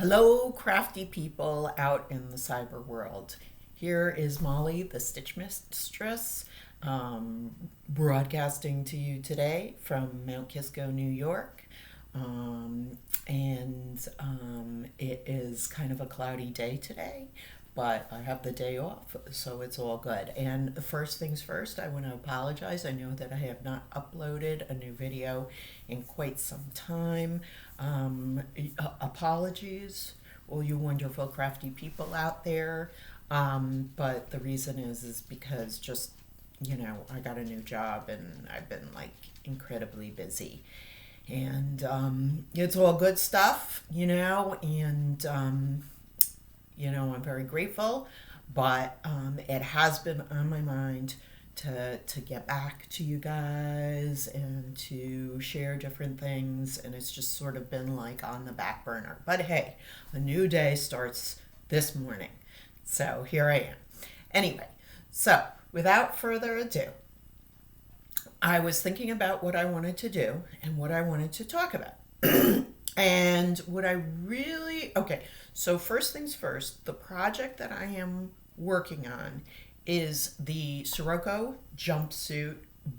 Hello, crafty people out in the cyber world. Here is Molly, the Stitch Mistress, broadcasting to you today from Mount Kisco, New York. It is kind of a cloudy day today, but I have the day off, so it's all good. And first things first, I want to apologize. I know that I have not uploaded a new video in quite some time. Apologies, all you wonderful crafty people out there. But the reason is because just, I got a new job and I've been like incredibly busy. And it's all good stuff, I'm very grateful, but it has been on my mind to get back to you guys and to share different things, and it's just sort of been like on the back burner. But hey, a new day starts this morning, so here I am. Anyway, so without further ado, I was thinking about what I wanted to do and what I wanted to talk about. And what I really, okay, so first things first, the project that I am working on is the Sirocco jumpsuit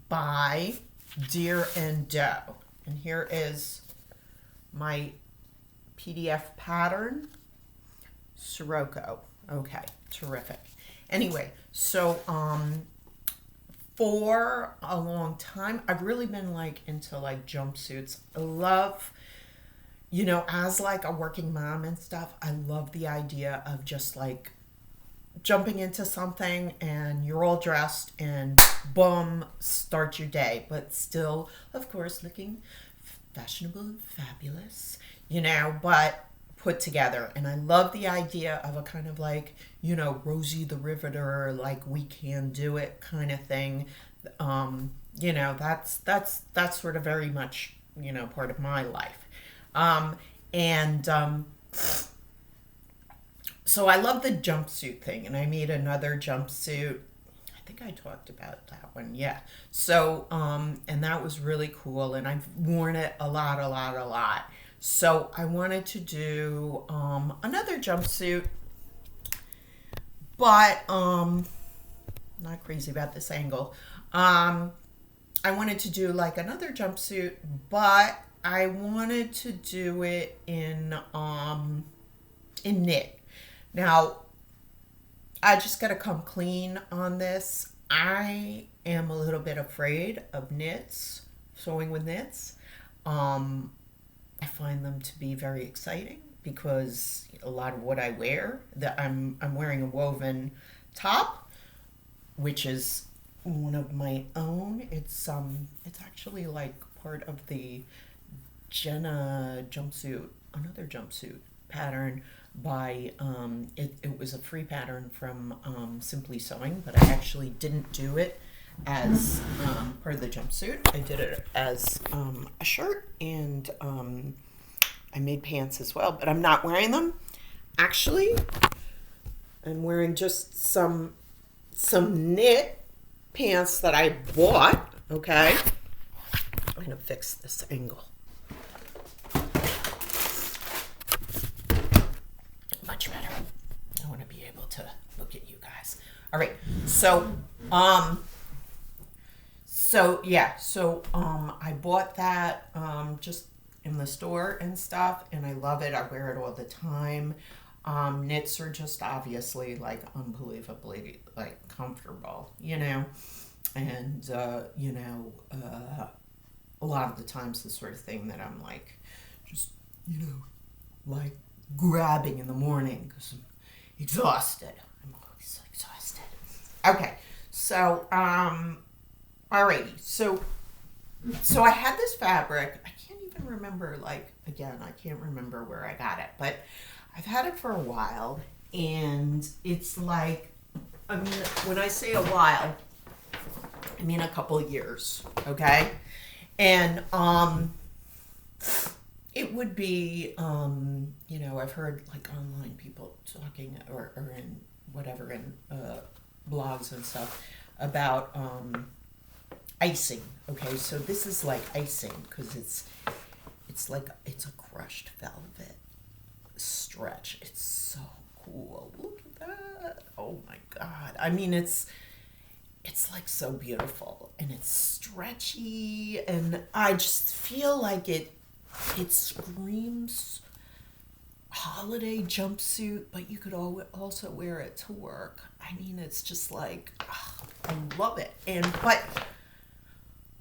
by Deer and Doe. And here is my PDF pattern, Sirocco. Okay, terrific. Anyway, so for a long time, I've really been like into like jumpsuits. I love, as like a working mom and stuff, I love the idea of just like jumping into something and you're all dressed and boom, start your day, but still, of course, looking fashionable and fabulous, but put together. And I love the idea of a kind of like, Rosie the Riveter, like we can do it kind of thing. That's sort of very much, part of my life. So I love the jumpsuit thing, and I made another jumpsuit. I think I talked about that one, yeah. So, and that was really cool, and I've worn it a lot. So I wanted to do another jumpsuit, but not crazy about this angle. I wanted to do like another jumpsuit, but I wanted to do it in knit. Now, I just got to come clean on this. I am a little bit afraid of knits, sewing with knits. I find them to be very exciting because a lot of what I wear, that I'm wearing a woven top, which is one of my own. It's actually like part of the Jenna jumpsuit, another jumpsuit pattern by it was a free pattern from Simply Sewing, but I actually didn't do it as part of the jumpsuit. I did it as a shirt, and I made pants as well, but I'm not wearing them. Actually, I'm wearing just some knit pants that I bought. Okay, I'm gonna fix this angle. Much better. I want to be able to look at you guys. All right. So I bought that just in the store and stuff, and I love it. I wear it all the time. Knits are just obviously like unbelievably like comfortable, and a lot of the times the sort of thing that I'm like just like grabbing in the morning because I'm exhausted. I'm always exhausted. Okay, so alrighty. So I had this fabric. I can't even remember. Like again, I can't remember where I got it, but I've had it for a while, and it's like, I mean, when I say a while, I mean a couple of years. Okay, and it would be, I've heard like online people talking or in whatever, in blogs and stuff about icing. Okay, so this is like icing because it's like, it's a crushed velvet stretch. It's so cool. Look at that. Oh my God. I mean, it's like so beautiful, and it's stretchy, and I just feel like it screams holiday jumpsuit, but you could also wear it to work. I mean, it's just like, I love it. But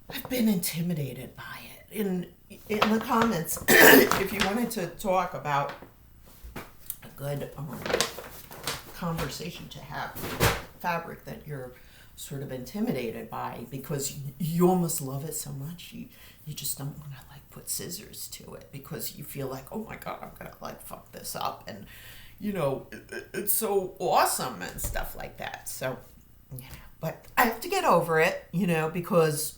I've been intimidated by it. In the comments, if you wanted to talk about a good conversation to have, fabric that you're sort of intimidated by because you almost love it so much, you just don't want to like put scissors to it because you feel like, oh my God, I'm gonna like fuck this up, and it's so awesome and stuff like that. So but I have to get over it, because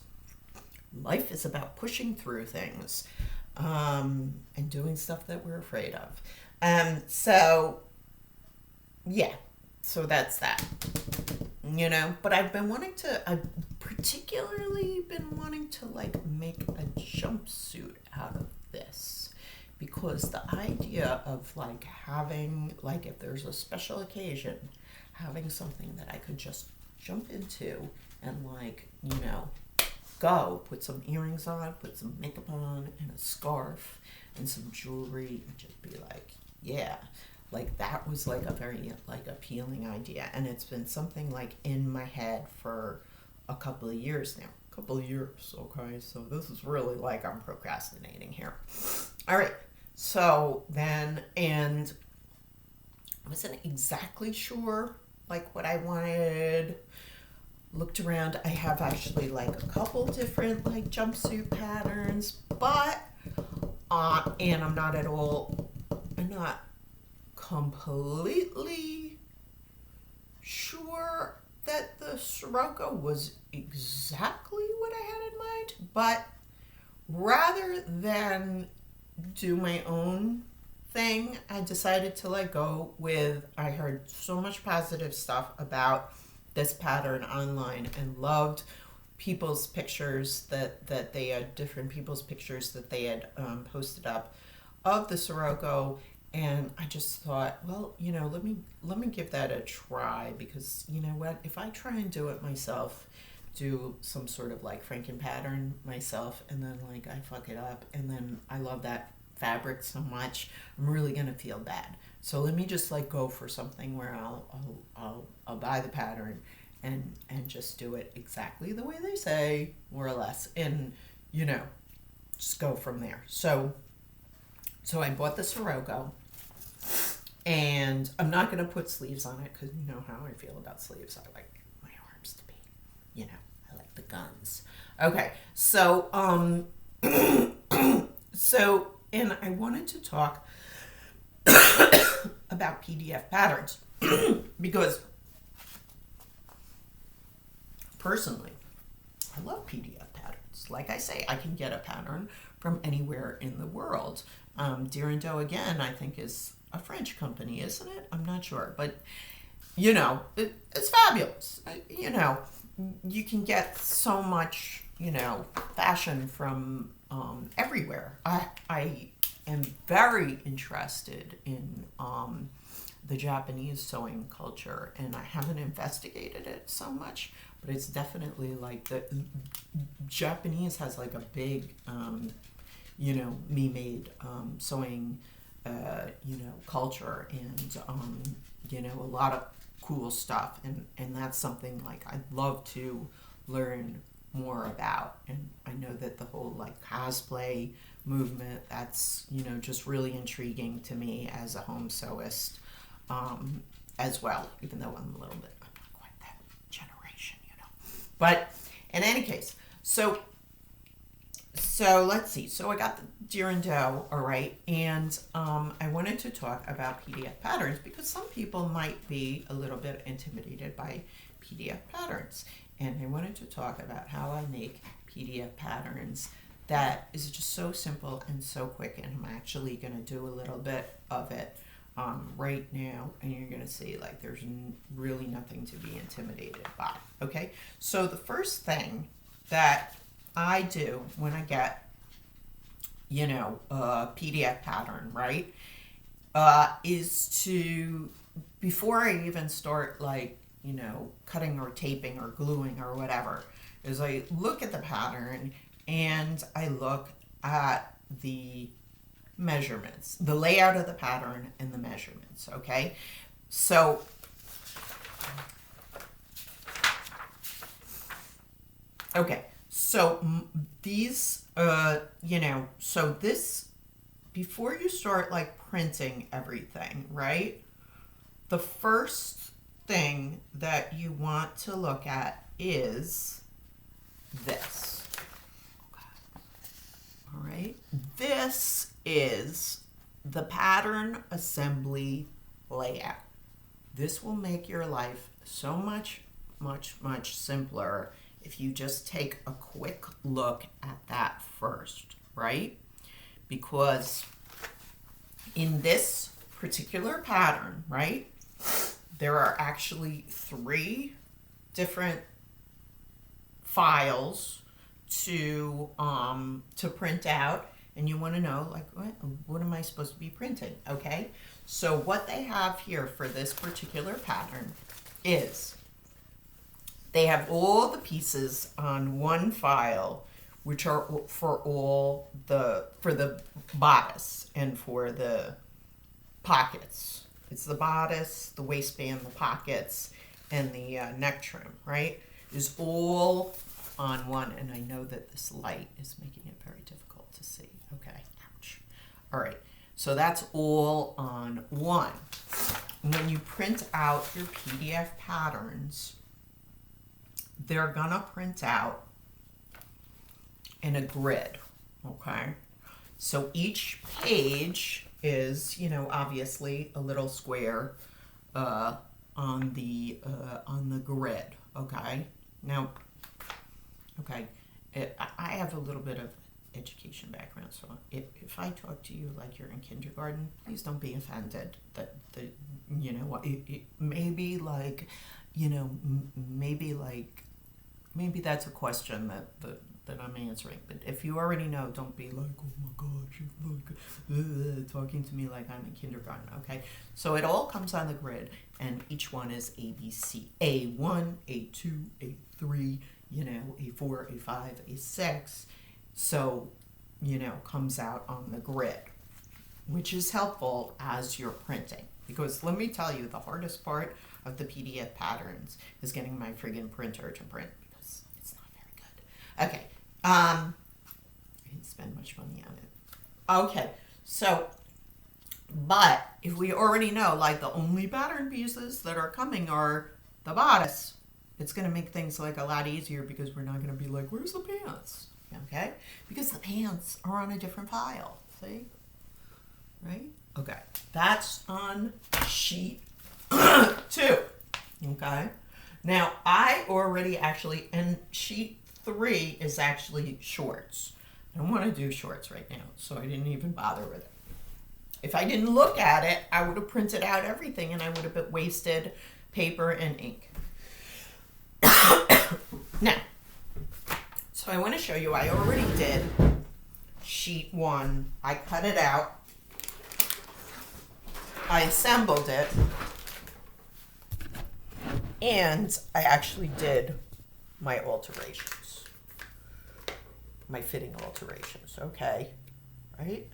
life is about pushing through things, and doing stuff that we're afraid of. So that's that. But I've particularly been wanting to like make a jumpsuit out of this, because the idea of like having, like, if there's a special occasion, having something that I could just jump into and like, go put some earrings on, put some makeup on, and a scarf and some jewelry, and just be like, yeah. Like, that was like a very like appealing idea, and it's been something like in my head for a couple of years now. Okay, so this is really like I'm procrastinating here. All right, so then, and I wasn't exactly sure like what I wanted. Looked around. I have actually like a couple different like jumpsuit patterns, but and I'm not completely sure that the Sirocco was exactly what I had in mind, but rather than do my own thing, I decided to like go with, I heard so much positive stuff about this pattern online and loved people's pictures that they had, different people's pictures that they had posted up of the Sirocco. And I just thought, well, let me give that a try, because you know what? If I try and do it myself, do some sort of like Franken pattern myself, and then like I fuck it up, and then I love that fabric so much, I'm really gonna feel bad. So let me just like go for something where I'll buy the pattern and just do it exactly the way they say, more or less, and just go from there. So I bought the Sirocco. And I'm not going to put sleeves on it because you know how I feel about sleeves. I like my arms to be, I like the guns. Okay, so, and I wanted to talk about PDF patterns because personally, I love PDF patterns. Like I say, I can get a pattern from anywhere in the world. Deer and Doe, again, I think is a French company, isn't it? I'm not sure, but it's fabulous. You can get so much, fashion from everywhere. I am very interested in the Japanese sewing culture, and I haven't investigated it so much, but it's definitely like the Japanese has like a big me-made sewing culture, and a lot of cool stuff, and that's something like I'd love to learn more about. And I know that the whole like cosplay movement, that's just really intriguing to me as a home sewist, as well, even though I'm not quite that generation, but in any case, so let's see. So I got the Deer and Doe, all right, and I wanted to talk about PDF patterns because some people might be a little bit intimidated by PDF patterns, and I wanted to talk about how I make PDF patterns that is just so simple and so quick, and I'm actually going to do a little bit of it right now, and you're going to see like there's really nothing to be intimidated by. Okay, so the first thing that I do when I get, a PDF pattern, right, is to, before I even start, like, cutting or taping or gluing or whatever, is I look at the pattern and I look at the measurements, the layout of the pattern and the measurements, okay? So these, so this, before you start like printing everything, right? The first thing that you want to look at is this. All right. This is the pattern assembly layout. This will make your life so much, much, much simpler if you just take a quick look at that first, right? Because in this particular pattern, right, there are actually 3 different files to print out, and you want to know, like, what am I supposed to be printing? Okay, so what they have here for this particular pattern is they have all the pieces on one file, which are for the bodice and for the pockets. It's the bodice, the waistband, the pockets, and the neck trim, right? Is all on one, and I know that this light is making it very difficult to see. Okay, ouch. All right, so that's all on one. When you print out your PDF patterns, they're gonna print out in a grid, okay? So each page is, obviously a little square on the grid, okay? Now, okay, I have a little bit of education background, so if I talk to you like you're in kindergarten, please don't be offended. That maybe like, maybe that's a question that I'm answering. But if you already know, don't be like, oh my gosh, you're like talking to me like I'm in kindergarten, okay? So it all comes on the grid, and each one is ABC. A1, A2, A3, A4, A5, A6. So, comes out on the grid, which is helpful as you're printing. Because let me tell you, the hardest part of the PDF patterns is getting my friggin' printer to print, because it's not very good. Okay, I didn't spend much money on it. Okay, so, but if we already know, like, the only pattern pieces that are coming are the bodice, it's going to make things like a lot easier, because we're not going to be like, where's the pants? Okay, because the pants are on a different file, see? Right? Okay, that's on sheet 2. Okay, now I already actually, and sheet 3 is actually shorts. I don't want to do shorts right now, so I didn't even bother with it. If I didn't look at it, I would have printed out everything, and I would have wasted paper and ink. Now, so I want to show you, I already did sheet 1. I cut it out. I assembled it. And I actually did my alterations. My fitting alterations, okay? Right?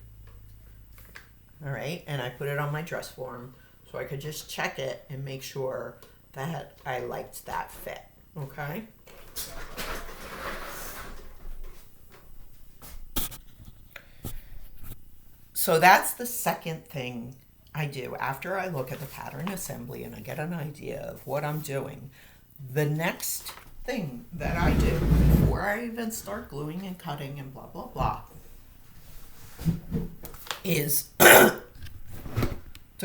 All right, and I put it on my dress form so I could just check it and make sure that I liked that fit, okay? So that's the second thing I do after I look at the pattern assembly and I get an idea of what I'm doing. The next thing that I do before I even start gluing and cutting and blah, blah, blah is to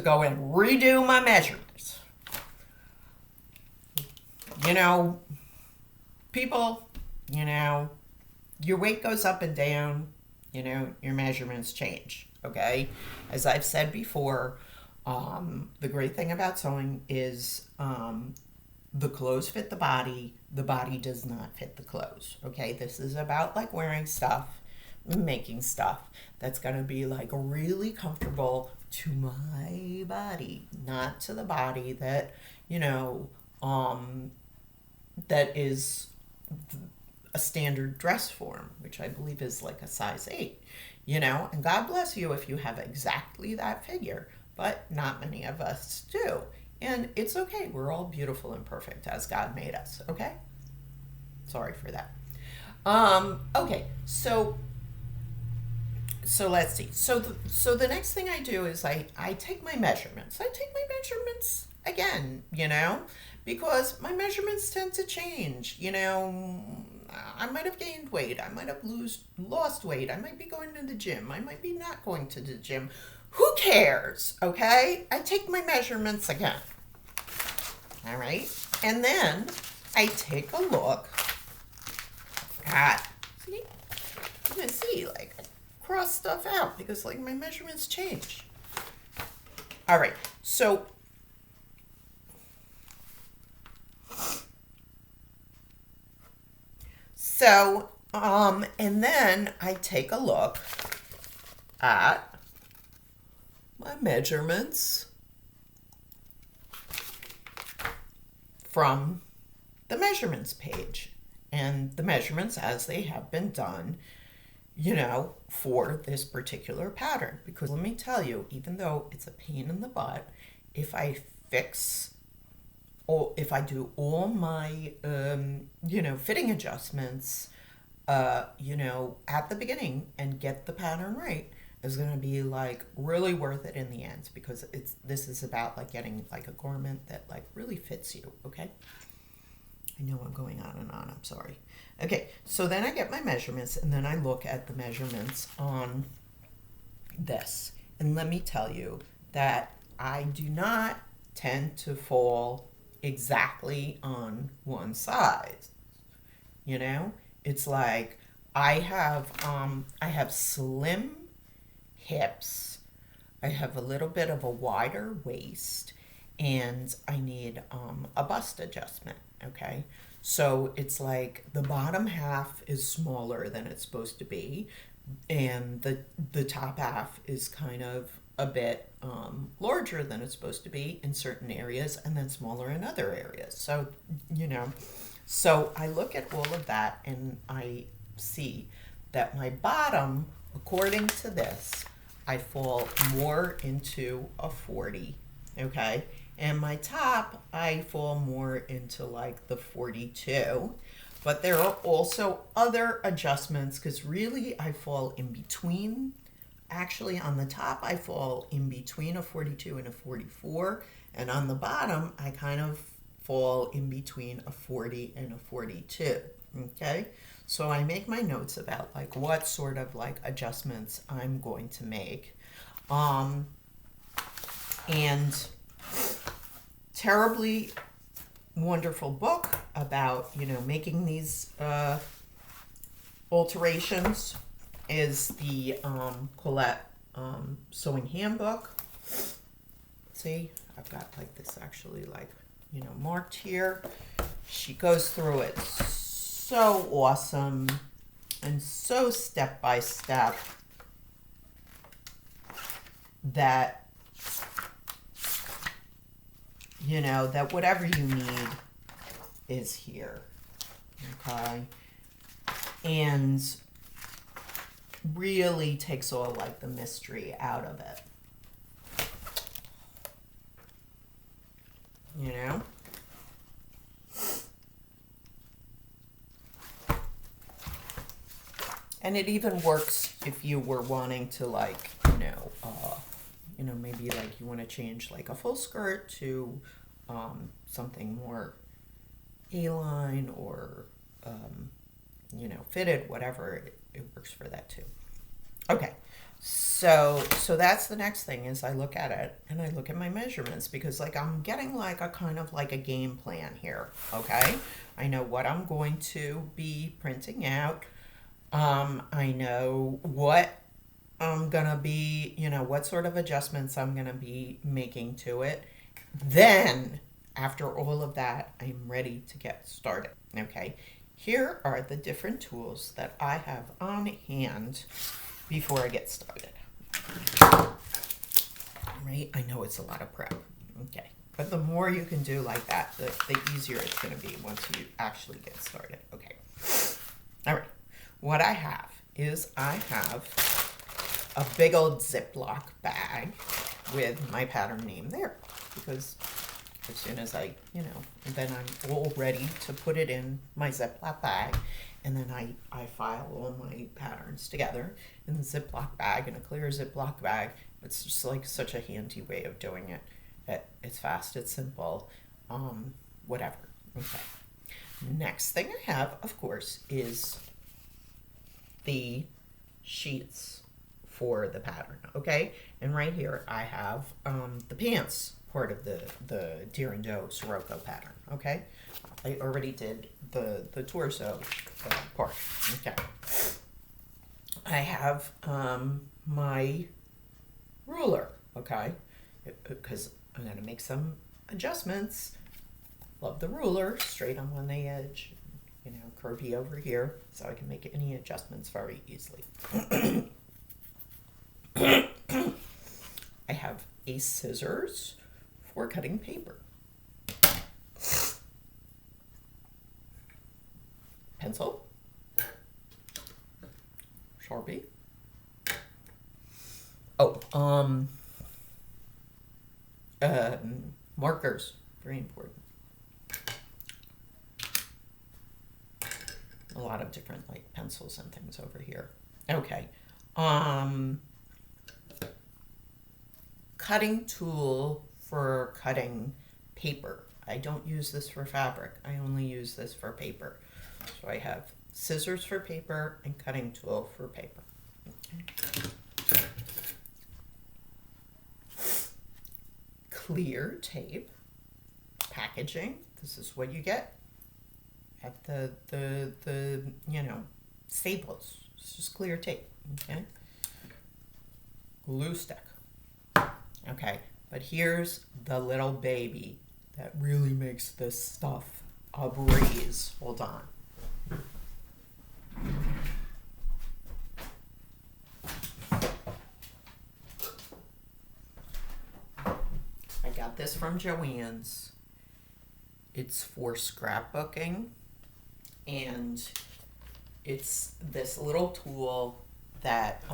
go and redo my measurements. People, your weight goes up and down, your measurements change. Okay, as I've said before, the great thing about sewing is the clothes fit the body does not fit the clothes. Okay, this is about like wearing stuff, making stuff that's going to be like really comfortable to my body, not to the body that, you know, that is a standard dress form, which I believe is like a size 8, you know, and God bless you if you have exactly that figure, but not many of us do. And it's okay. We're all beautiful and perfect as God made us, okay? Sorry for that. Okay, so let's see. So the next thing I do is I take my measurements. I take my measurements again, you know, because my measurements tend to change, you know. I might have gained weight. I might have lost weight. I might be going to the gym. I might be not going to the gym. Who cares, okay? I take my measurements again. All right? And then I take a look at, see, you can see, like, I cross stuff out because, like, my measurements change. All right, so and then I take a look at my measurements from the measurements page and the measurements as they have been done, you know, for this particular pattern. Because let me tell you, even though it's a pain in the butt, if I fix or if I do all my, you know, fitting adjustments, you know, at the beginning and get the pattern right, is going to be like really worth it in the end, because this is about like getting like a garment that like really fits you. Okay, I know I'm going on and on, I'm sorry. Okay, so then I get my measurements and then I look at the measurements on this, and let me tell you that I do not tend to fall exactly on one size. You know, it's like I have slim hips, I have a little bit of a wider waist, and I need a bust adjustment. Okay, so it's like the bottom half is smaller than it's supposed to be, and the top half is kind of a bit larger than it's supposed to be in certain areas, and then smaller in other areas. So, you know, so I look at all of that and I see that my bottom, according to this, I fall more into a 40, okay? And my top, I fall more into like the 42. But there are also other adjustments, because really I fall in between. Actually, on the top, I fall in between a 42 and a 44. And on the bottom, I kind of fall in between a 40 and a 42. Okay? So I make my notes about like what sort of like adjustments I'm going to make. And terribly wonderful book about, you know, making these alterations is the Colette Sewing Handbook. See, I've got like this actually like, you know, marked here. She goes through it so awesome and so step by step that, you know, that whatever you need is here. Okay, and really takes all like the mystery out of it, you know. And it even works if you were wanting to like, you know, maybe like you want to change like a full skirt to something more A-line or you know, fitted, whatever. It works for that too. Okay, so that's the next thing is I look at it and I look at my measurements, because like I'm getting like a kind of like a game plan here. Okay, I know what I'm going to be printing out. I know what I'm gonna be, you know, what sort of adjustments I'm gonna be making to it. Then after all of that, I'm ready to get started. Okay, here are the different tools that I have on hand before I get started. right? I know it's a lot of prep. Okay. But the more you can do like that, the easier it's going to be once you actually get started. Okay. All right. What I have is I have a big old Ziploc bag with my pattern name there, because as soon as I, then I'm all ready to put it in my Ziploc bag, and then I file all my patterns together in the Ziploc bag, in a clear Ziploc bag. It's just like such a handy way of doing it. It's fast, it's simple, whatever. Okay. Next thing I have, of course, is the sheets for the pattern, okay? And right here I have the pants part of the Deer and Doe Sirocco pattern, okay? I already did the torso part, okay? I have my ruler, okay? Because I'm going to make some adjustments. Love the ruler, straight on one edge, curvy over here, so I can make any adjustments very easily. I have a scissors for cutting paper. Pencil. Sharpie. Oh, markers, very important. A lot of different like pencils and things over here. Okay. Cutting tool for cutting paper. I don't use this for fabric. I only use this for paper. So I have scissors for paper and cutting tool for paper. Okay. Clear tape. Packaging. This is what you get at the Staples. It's just clear tape. Okay. Glue stick. Okay, but here's the little baby that really makes this stuff a breeze. Hold on. I got this from Joann's. It's for scrapbooking, and it's this little tool that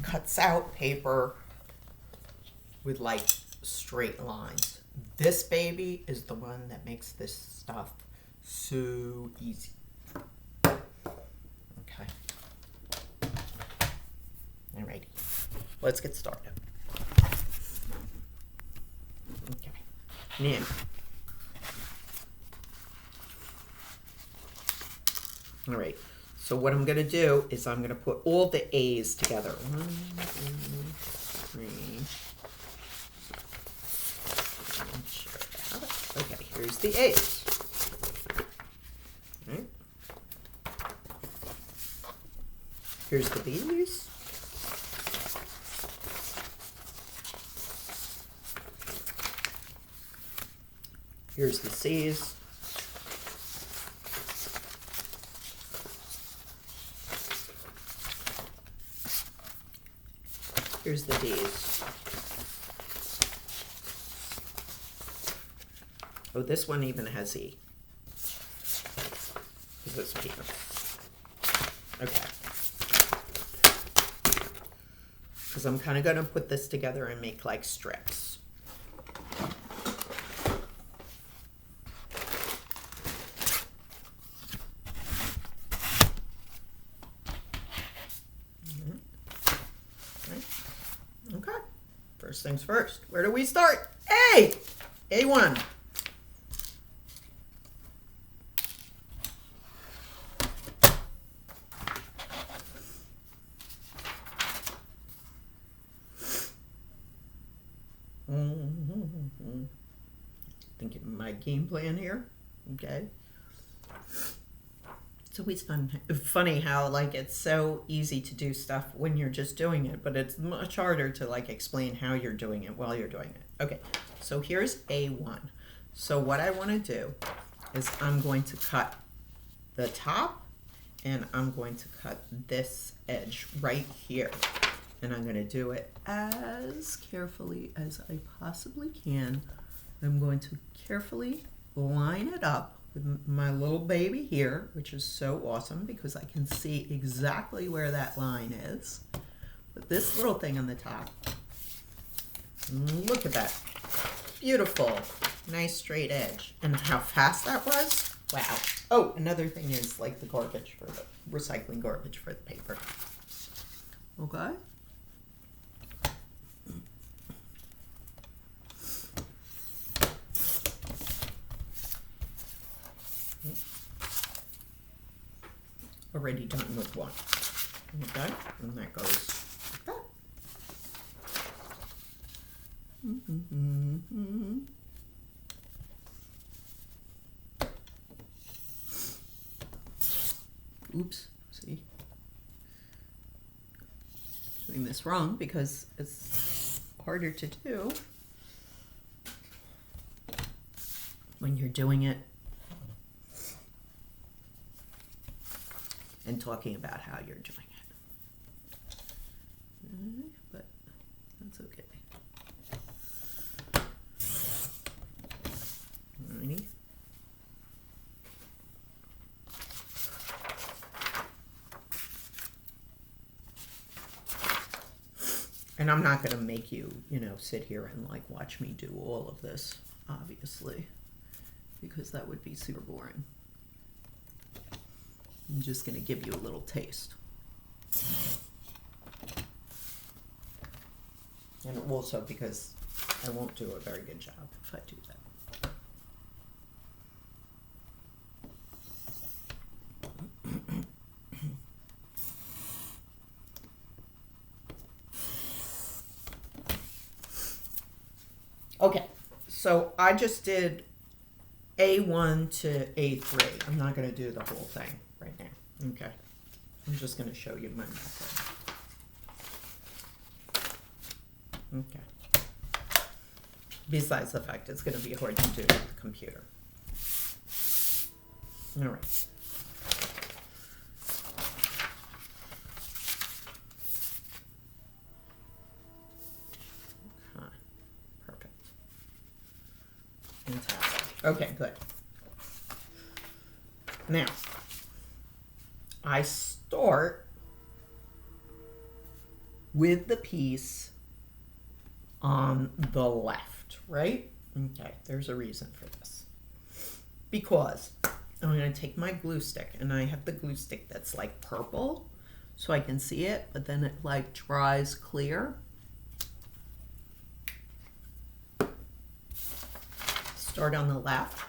cuts out paper with like straight lines. This baby is the one that makes this stuff so easy. Okay. Alrighty. Let's get started. Okay. Now, all right. So what I'm going to do is I'm going to put all the A's together. 1, 2, 3. Okay, here's the A's. All right. Here's the B's. Here's the C's. Here's the D's. Oh, this one even has E. Is this peanuts? Okay. Because I'm kind of going to put this together and make like strips. Okay. First things first. Where do we start? A! A1. Thinking my game plan here. Okay. It's always funny how like it's so easy to do stuff when you're just doing it, but it's much harder to like explain how you're doing it while you're doing it. Okay, so here's A1. So what I want to do is I'm going to cut the top, and I'm going to cut this edge right here. And I'm going to do it as carefully as I possibly can. I'm going to carefully line it up with my little baby here, which is so awesome because I can see exactly where that line is. But this little thing on the top, look at that. Beautiful, nice straight edge. And how fast that was. Wow. Oh, another thing is like the garbage for the recycling garbage for the paper. Okay. Already done with one. Okay, and that goes like that. Oops, see? Doing this wrong because it's harder to do when you're doing it and talking about how you're doing it. But that's okay. Alrighty. And I'm not going to make you, sit here and like watch me do all of this, obviously, because that would be super boring. I'm just going to give you a little taste. And also because I won't do a very good job if I do that. Okay, so I just did A1 to A3. I'm not going to do the whole thing right now. Okay, I'm just going to show you my method. Okay. Besides the fact it's going to be hard to do with the computer. All right. Okay, good. Now, I start with the piece on the left, right? Okay, there's a reason for this. Because I'm going to take my glue stick, and I have the glue stick that's like purple, so I can see it, but then it like dries clear. Start on the left,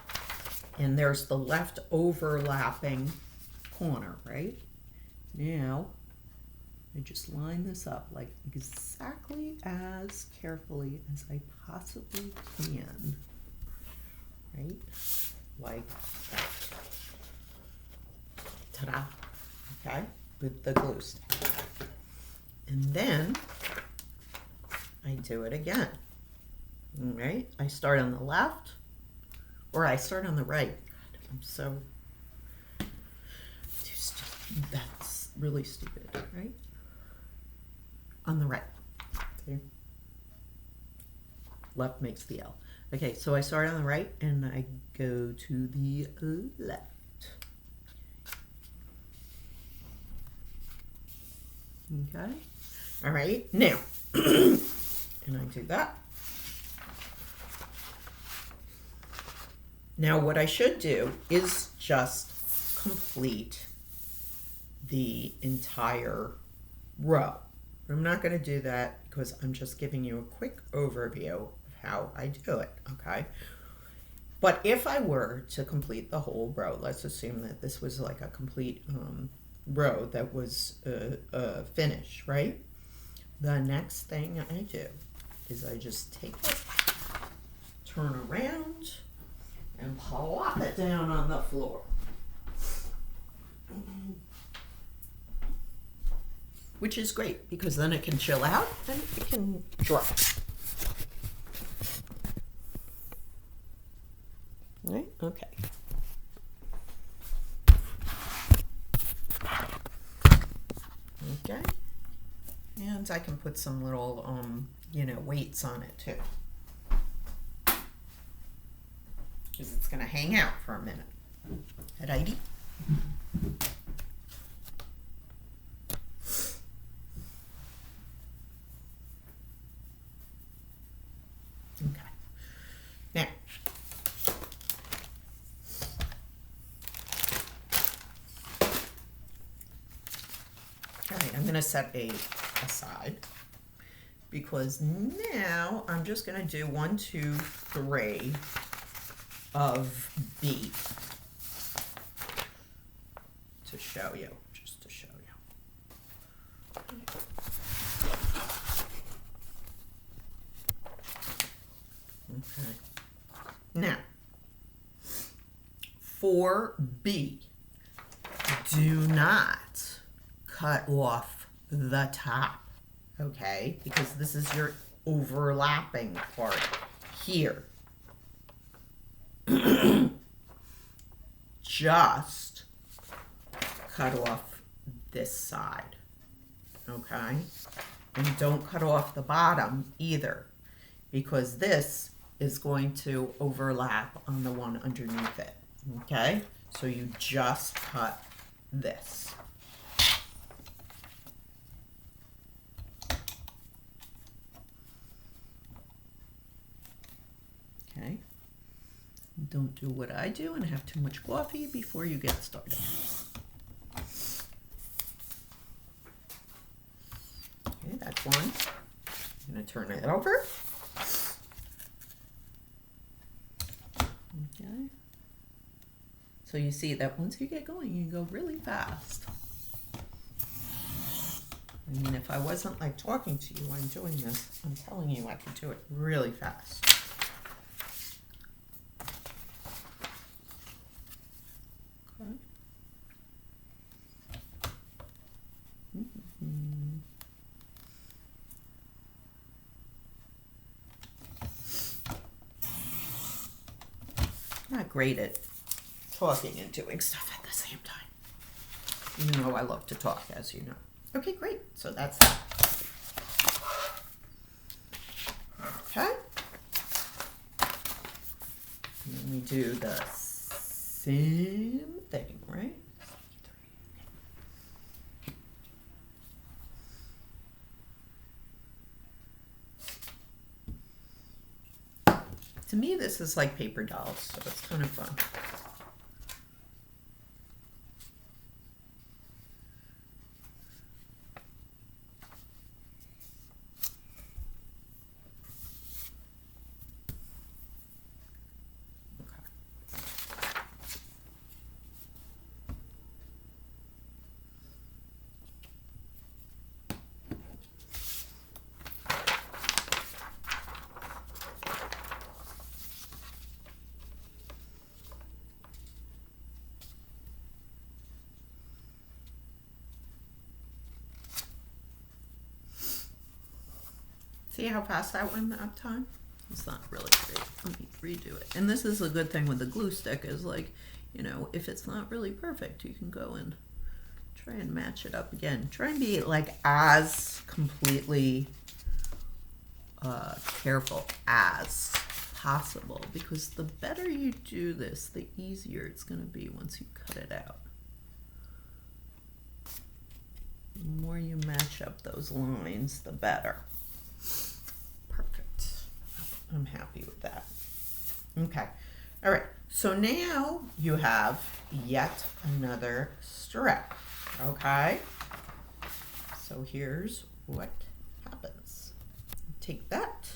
and there's the left overlapping corner, right? Now, I just line this up like exactly as carefully as I possibly can, right? Like that. Ta-da! Okay, with the glue stick. And then I do it again, all right? I start on the left, or I start on the right. God, I'm so stupid. That's really stupid, right? On the right. Okay. Left makes the L. Okay, so I start on the right and I go to the left. Okay. All right. Now, and I do that. Now what I should do is just complete the entire row. But I'm not going to do that because I'm just giving you a quick overview of how I do it, okay? But if I were to complete the whole row, let's assume that this was like a complete row that was finished, right? The next thing I do is I just take it, turn around, and plop it down on the floor. Which is great because then it can chill out and it can dry. Right? Okay. Okay. And sometimes I can put some little, weights on it too. Because it's going to hang out for a minute. Righty? Okay. Now, all right, I'm going to set A aside because now I'm just going to do 1, 2, 3 of B to show you, just to show you. Okay. Now, for B, do not cut off the top, okay? Because this is your overlapping part here. Just cut off this side, okay? And don't cut off the bottom either, because this is going to overlap on the one underneath it, okay? So you just cut this. Okay? Don't do what I do and have too much coffee before you get started. Okay, that's one. I'm going to turn it over. Okay. So you see that once you get going, you can go really fast. I mean, if I wasn't like talking to you while I'm doing this, I'm telling you I could do it really fast. Okay. Mm-hmm. Not great at talking and doing stuff at the same time. You know I love to talk, as you know. Okay, great. So that's that. Okay. And then we do the same thing, right? To me, this is like paper dolls, so it's kind of fun. See how fast that went that time? It's not really great. Let me redo it. And this is a good thing with the glue stick is like, you know, if it's not really perfect, you can go and try and match it up again. Try and be like as completely careful as possible, because the better you do this, the easier it's going to be once you cut it out. The more you match up those lines, the better. Perfect. I'm happy with that. Okay. All right. So now you have yet another strip. Okay. So here's what happens. Take that,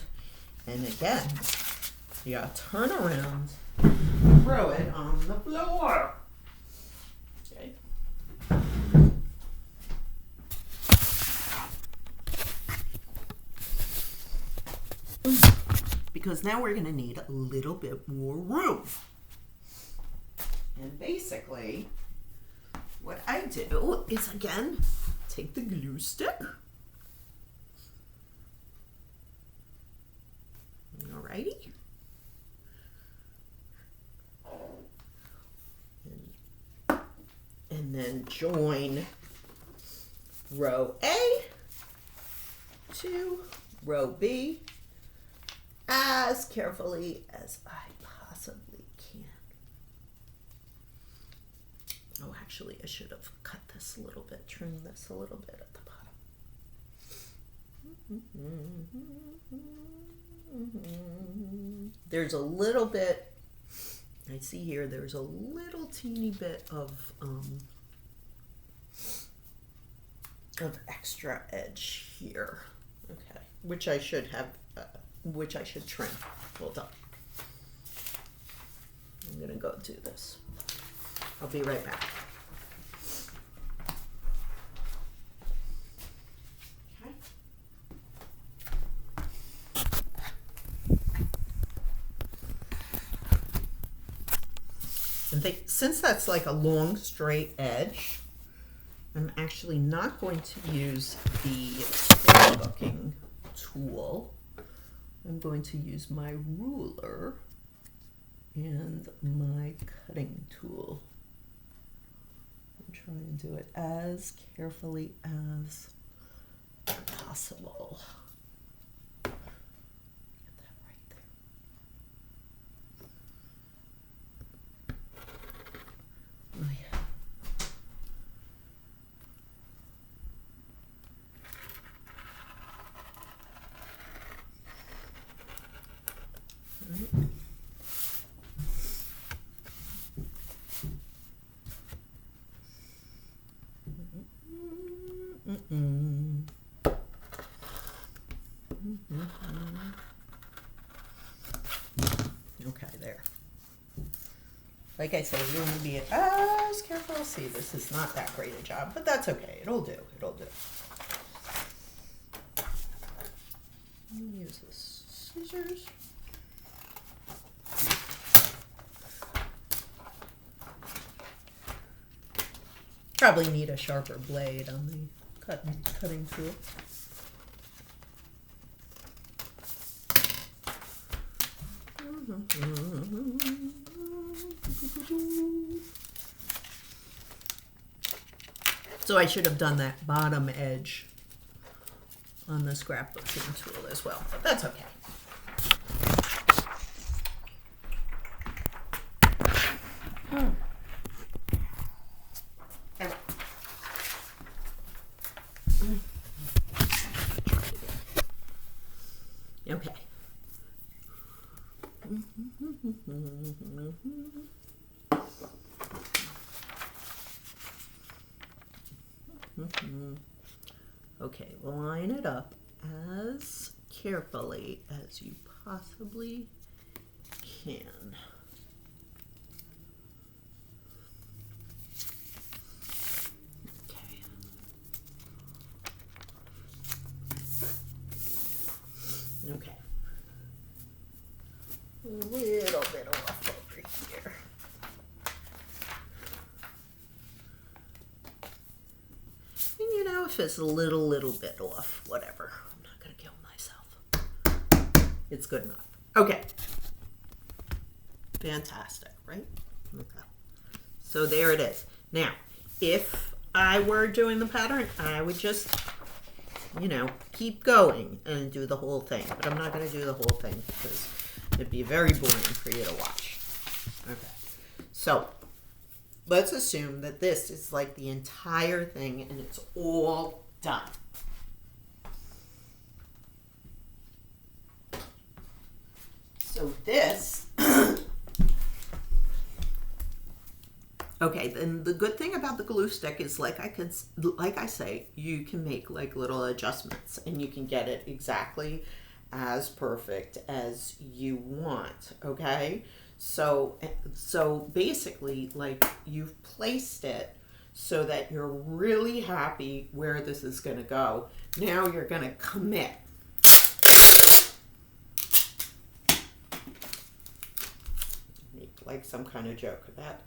and again, you turn around, throw it on the floor. Okay. Because now we're going to need a little bit more room. And basically, what I do is, again, take the glue stick. Alrighty. And then join row A to row B as carefully as I possibly can. Oh, actually, I should have cut this a little bit, trimmed this a little bit at the bottom. There's a little bit, I see here, there's a little teeny bit of extra edge here. Okay, which I should have, which I should trim. Hold on. I'm gonna go do this. I'll be right back. And since that's like a long straight edge, I'm actually not going to use the scrapbooking tool. I'm going to use my ruler and my cutting tool and try and do it as carefully as possible. Get that right there. Oh, yeah. Okay, there. Like I say, you're going to be as careful. See, this is not that great a job, but that's okay. It'll do. It'll do. Let me use the scissors. Probably need a sharper blade on the cutting tool. So I should have done that bottom edge on the scrapbooking tool as well, but that's okay. Okay. Okay, line it up as carefully as you possibly can. Okay. Okay. A little bit off over here. And you know, if it's a little bit off, whatever. I'm not gonna kill myself. It's good enough. Okay. Fantastic, right? Okay. So there it is. Now, if I were doing the pattern, I would just, you know, keep going and do the whole thing. But I'm not gonna do the whole thing because it'd be very boring for you to watch. Okay. So let's assume that this is like the entire thing and it's all done. So this, okay, then the good thing about the glue stick is like I say, you can make like little adjustments and you can get it exactly as perfect as you want, okay? So basically, like, you've placed it so that you're really happy where this is going to go. Now you're going to commit. Make like some kind of joke about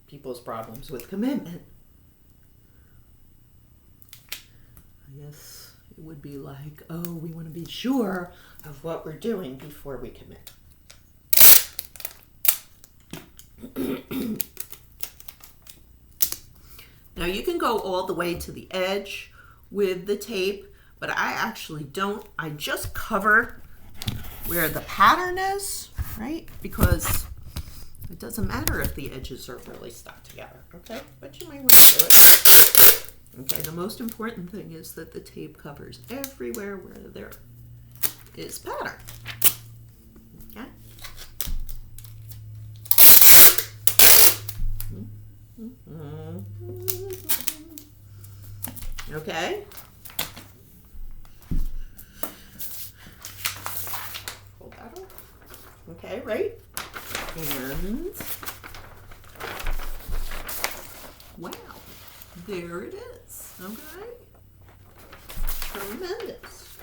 people's problems with commitment. I guess it would be like, oh, we want to be sure of what we're doing before we commit. Now you can go all the way to the edge with the tape, but I actually don't. I just cover where the pattern is, right? Because it doesn't matter if the edges are really stuck together, okay? But you might want to do it. Okay, the most important thing is that the tape covers everywhere where there is pattern. Okay? Okay? Pull that off. Okay, right? And wow, there it is. Okay, tremendous.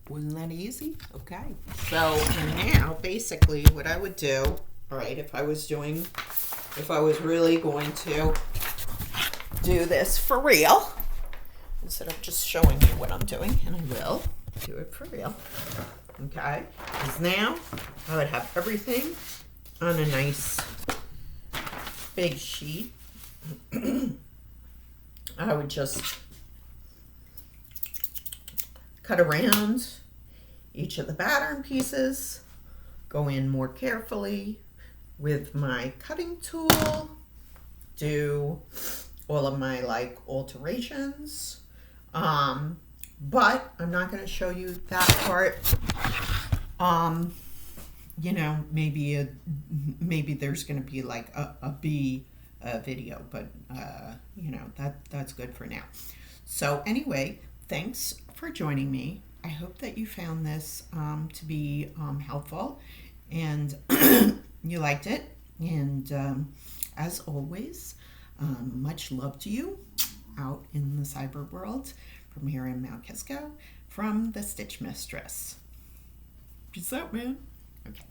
Wasn't that easy? Okay, so now basically what I would do, all right, if I was really going to do this for real, instead of just showing you what I'm doing, and I will do it for real. Okay, because now I would have everything on a nice big sheet. I would just cut around each of the pattern pieces, go in more carefully with my cutting tool, do all of my alterations. But I'm not going to show you that part. You know, maybe there's going to be like a B video, but you know, that's good for now. So anyway, thanks for joining me. I hope that you found this to be helpful and you liked it. And as always, much love to you out in the cyber world. From here in Mount Kisco, from the Stitch Mistress. Peace out, man. Okay.